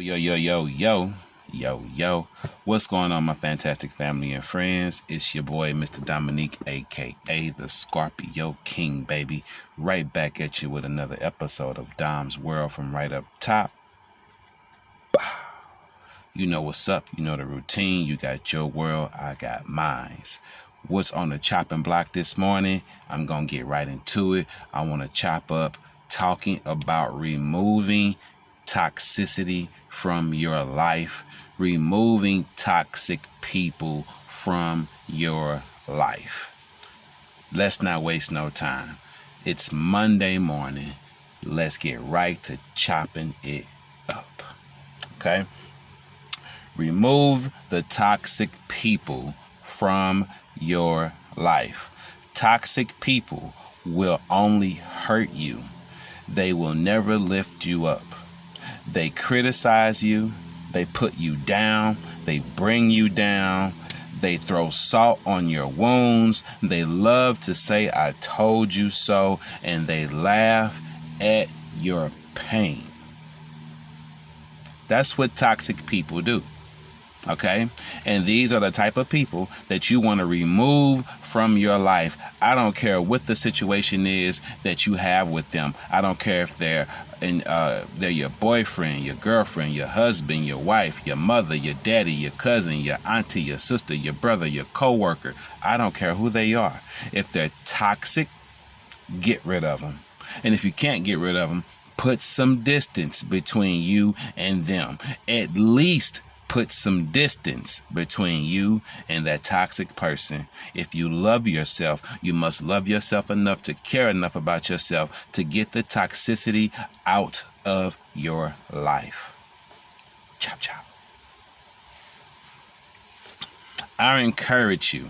Yo, yo, yo, yo, yo, yo. What's going on, my fantastic family and friends? It's your boy, Mr. Dominique, aka the Scorpio King, baby. Right back at you with another episode of Dom's World from right up top. You know what's up. You know the routine. You got your world. I got mine. What's on the chopping block this morning? I'm going to get right into it. I want to chop up talking about removing toxicity from your life, removing toxic people from your life. Let's not waste no time. It's Monday morning. Let's get right to chopping it up. Okay? Remove the toxic people from your life. Toxic people will only hurt you. They will never lift you up. They criticize you. They put you down. They bring you down. They throw salt on your wounds. They love to say, "I told you so," and they laugh at your pain. That's what toxic people do. Okay? And these are the type of people that you want to remove from your life. I don't care what the situation is that you have with them. I don't care if they're your boyfriend, your girlfriend, your husband, your wife, your mother, your daddy, your cousin, your auntie, your sister, your brother, your coworker. I don't care who they are. If they're toxic, get rid of them. And if you can't get rid of them, put some distance between you and them. At least put some distance between you and that toxic person. If you love yourself, you must love yourself enough to care enough about yourself to get the toxicity out of your life. Chop, chop. I encourage you,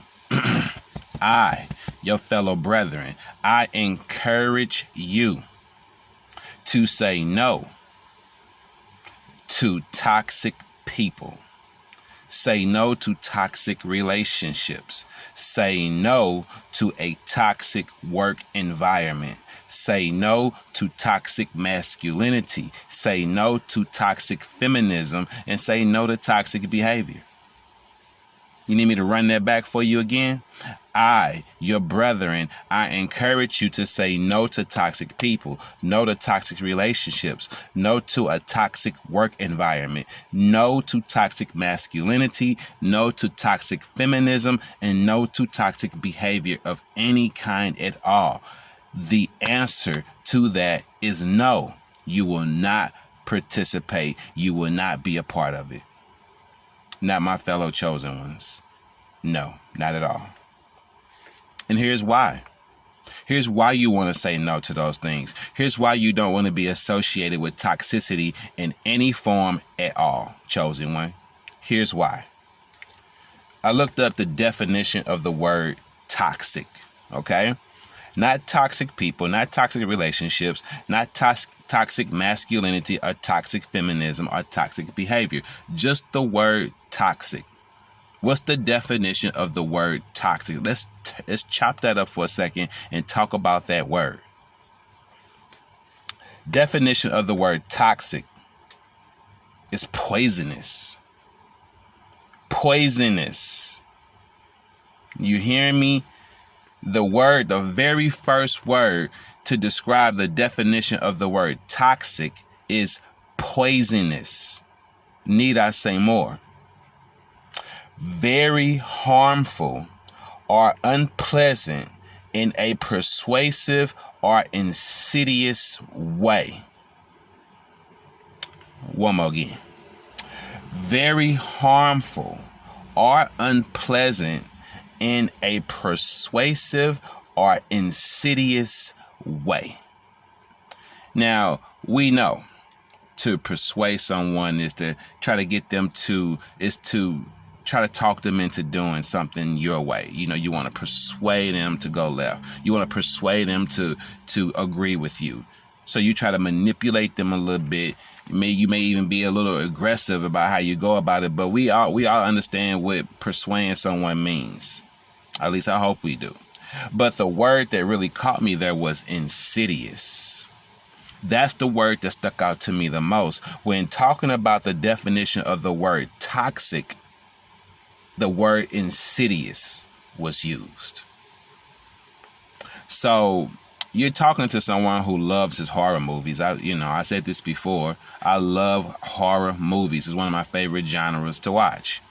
your fellow brethren, I encourage you to say no to toxic people. Say no to toxic relationships. Say no to a toxic work environment. Say no to toxic masculinity. Say no to toxic feminism, and say no to toxic behavior. You need me to run that back for you again? Your brethren, I encourage you to say no to toxic people, no to toxic relationships, no to a toxic work environment, no to toxic masculinity, no to toxic feminism, and no to toxic behavior of any kind at all. The answer to that is no. You will not participate. You will not be a part of it. Not my fellow chosen ones. No, not at all. And here's why. Here's why you want to say no to those things. Here's why you don't want to be associated with toxicity in any form at all, chosen one. Here's why. I looked up the definition of the word toxic, okay? Not toxic people, not toxic relationships, not toxic masculinity or toxic feminism or toxic behavior. Just the word toxic. What's the definition of the word toxic? Let's chop that up for a second and talk about that word. Definition of the word toxic is poisonous. Poisonous. You hearing me? The very first word to describe the definition of the word toxic is poisonous. Need I say more? Very harmful or unpleasant in a persuasive or insidious way. One more again. Very harmful or unpleasant in a persuasive or insidious way. Now, we know to persuade someone is to try to get them to try to talk them into doing something your way. You know, you want to persuade them to go left. You want to persuade them to agree with you. So you try to manipulate them a little bit. You may even be a little aggressive about how you go about it. But we all understand what persuading someone means. At least I hope we do. But the word that really caught me there was insidious. That's the word that stuck out to me the most. When talking about the definition of the word toxic, the word insidious was used. So you're talking to someone who loves his horror movies. I said this before. I love horror movies. It's one of my favorite genres to watch.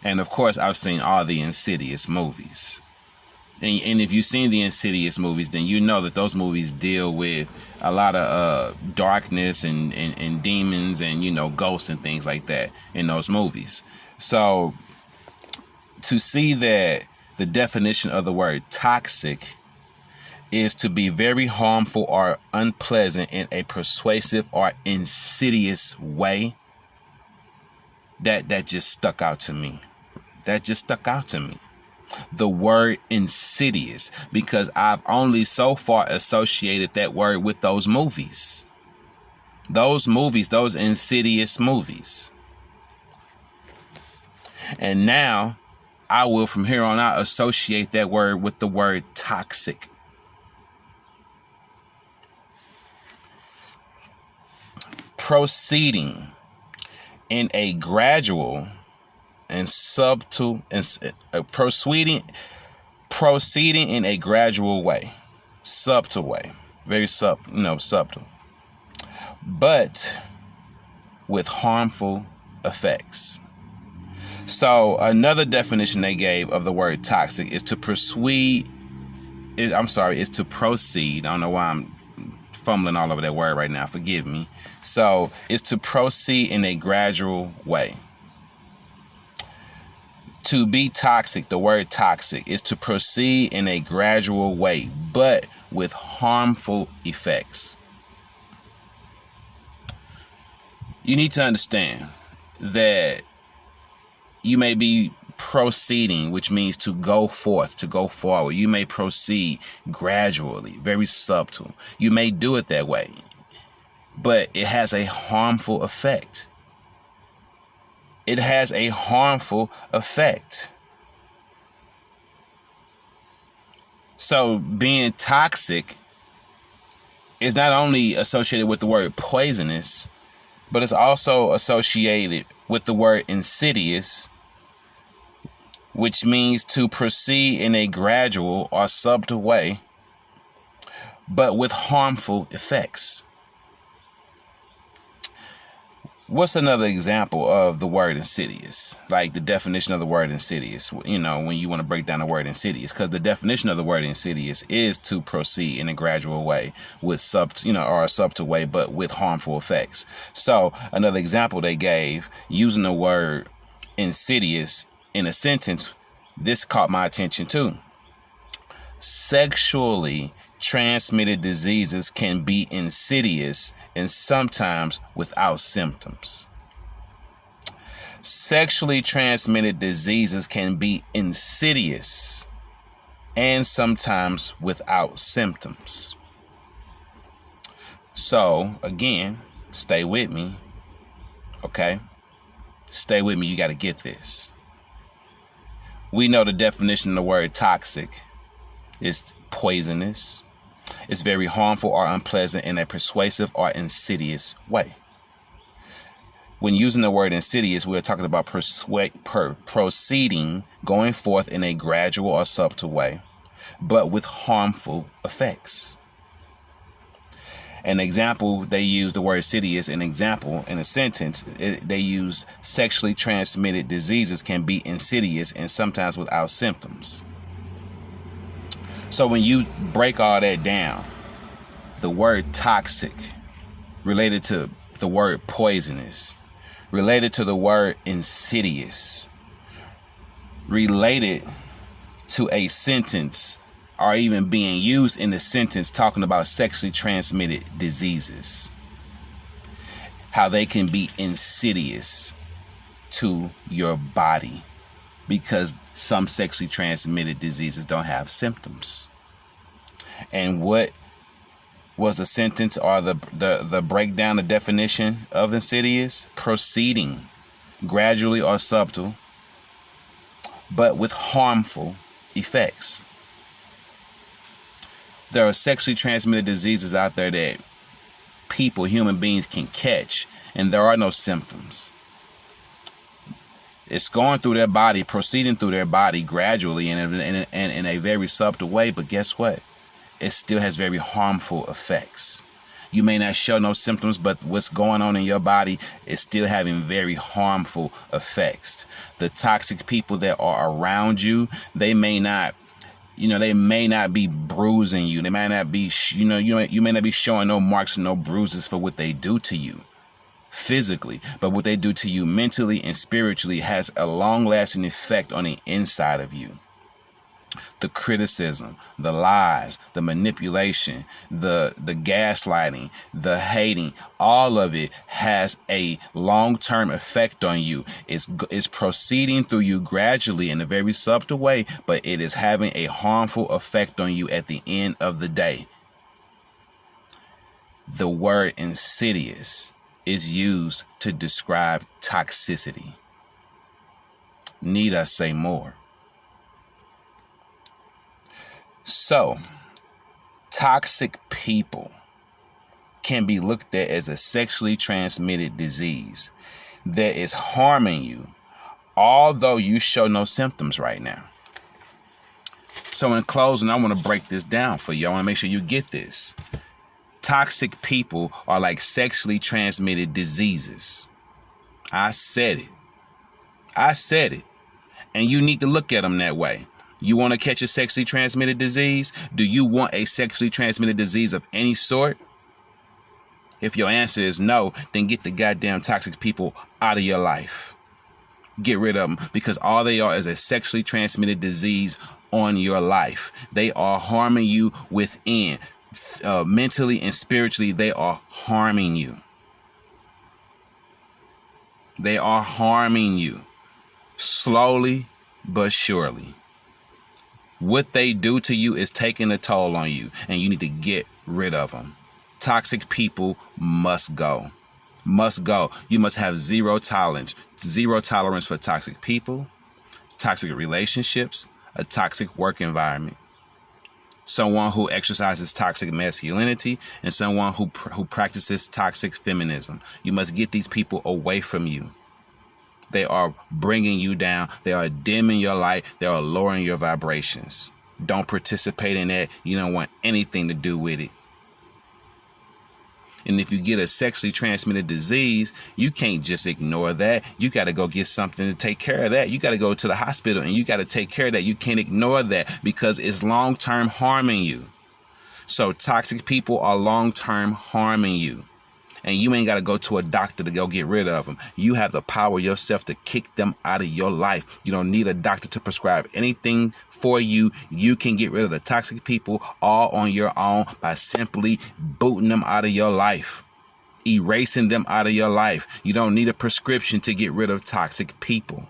And of course, I've seen all the Insidious movies. And if you've seen the Insidious movies, then you know that those movies deal with a lot of darkness and demons and, ghosts and things like that in those movies. So to see that the definition of the word toxic is to be very harmful or unpleasant in a persuasive or insidious way, that just stuck out to me. That just stuck out to me. The word insidious, because I've only so far associated that word with those movies. Those insidious movies. And now I will from here on out associate that word with the word toxic. Proceeding in a gradual and subtle proceeding in a gradual way, subtle way, very subtle, but with harmful effects. So another definition they gave of the word toxic is to proceed. Is to proceed. I don't know why I'm fumbling all over that word right now. Forgive me. So it's to proceed in a gradual way. To be toxic, the word toxic, is to proceed in a gradual way, but with harmful effects. You need to understand that you may be proceeding, which means to go forth, to go forward. You may proceed gradually, very subtle. You may do it that way, but it has a harmful effect. It has a harmful effect. So being toxic is not only associated with the word poisonous, but it's also associated with the word insidious, which means to proceed in a gradual or subtle way, but with harmful effects. What's another example of the word insidious? Like the definition of the word insidious, when you want to break down the word insidious, because the definition of the word insidious is to proceed in a gradual way with or a subtle way, but with harmful effects. So another example they gave using the word insidious in a sentence, this caught my attention too. Sexually transmitted diseases can be insidious and sometimes without symptoms. Sexually transmitted diseases can be insidious and sometimes without symptoms. So, again, stay with me, okay? Stay with me. You got to get this. We know the definition of the word toxic is poisonous. It's very harmful or unpleasant in a persuasive or insidious way. When using the word insidious, we're talking about proceeding, going forth in a gradual or subtle way, but with harmful effects. An example, they use the word insidious. An example in a sentence, they use sexually transmitted diseases can be insidious and sometimes without symptoms. So when you break all that down, the word toxic related to the word poisonous, related to the word insidious, related to a sentence or even being used in the sentence talking about sexually transmitted diseases, how they can be insidious to your body. Because some sexually transmitted diseases don't have symptoms. And what was the sentence or the breakdown, the definition of insidious? Proceeding gradually or subtle, but with harmful effects. There are sexually transmitted diseases out there that people, human beings, can catch, and there are no symptoms. It's going through their body, proceeding through their body gradually and in a very subtle way, but guess what? It still has very harmful effects. You may not show no symptoms, but what's going on in your body is still having very harmful effects. The toxic people that are around you, they may not be bruising you. They might not be, you may not be showing no marks and no bruises for what they do to you physically, but what they do to you mentally and spiritually has a long-lasting effect on the inside of you. The criticism, the lies, the manipulation, the gaslighting, the hating, all of it has a long-term effect on you. It's proceeding through you gradually in a very subtle way, but it is having a harmful effect on you at the end of the day. The word insidious is used to describe toxicity. Need I say more? So, toxic people can be looked at as a sexually transmitted disease that is harming you, although you show no symptoms right now. So in closing, I want to break this down for you. I want to make sure you get this. Toxic people are like sexually transmitted diseases. I said it. And you need to look at them that way. You want to catch a sexually transmitted disease? Do you want a sexually transmitted disease of any sort? If your answer is no, then get the goddamn toxic people out of your life. Get rid of them, because all they are is a sexually transmitted disease on your life. They are harming you within. Mentally and spiritually, they are harming you. They are harming you. Slowly but surely. What they do to you is taking a toll on you, and you need to get rid of them. Toxic people must go. Must go. You must have zero tolerance for toxic people, toxic relationships, a toxic work environment, someone who exercises toxic masculinity, and someone who practices toxic feminism. You must get these people away from you. They are bringing you down. They are dimming your light. They are lowering your vibrations. Don't participate in that. You don't want anything to do with it. And if you get a sexually transmitted disease, you can't just ignore that. You got to go get something to take care of that. You got to go to the hospital and you got to take care of that. You can't ignore that because it's long-term harming you. So toxic people are long-term harming you. And you ain't got to go to a doctor to go get rid of them. You have the power yourself to kick them out of your life. You don't need a doctor to prescribe anything for you. You can get rid of the toxic people all on your own by simply booting them out of your life, erasing them out of your life. You don't need a prescription to get rid of toxic people.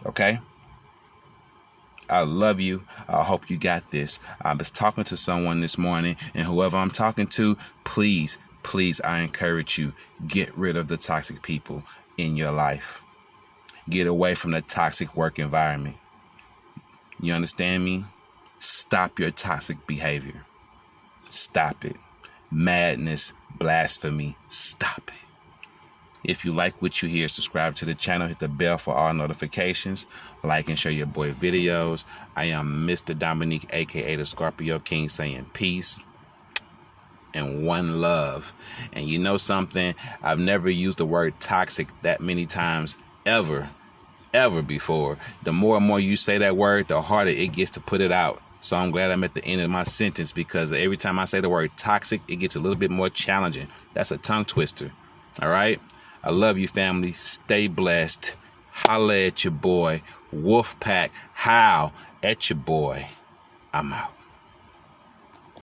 Okay? I love you. I hope you got this. I was talking to someone this morning, and whoever I'm talking to, please, I encourage you, get rid of the toxic people in your life. Get away from the toxic work environment. You understand me? Stop your toxic behavior. Stop it. Madness, blasphemy, stop it. If you like what you hear, subscribe to the channel, hit the bell for all notifications, like and share your boy videos. I am Mr. Dominique, aka the Scorpio King, saying peace and one love. And you know something? I've never used the word toxic that many times ever before. The more and more you say that word, the harder it gets to put it out. So I'm glad I'm at the end of my sentence, because every time I say the word toxic, it gets a little bit more challenging. That's a tongue twister. All right? I love you, family. Stay blessed. Holla at your boy. Wolfpack, howl at your boy. I'm out.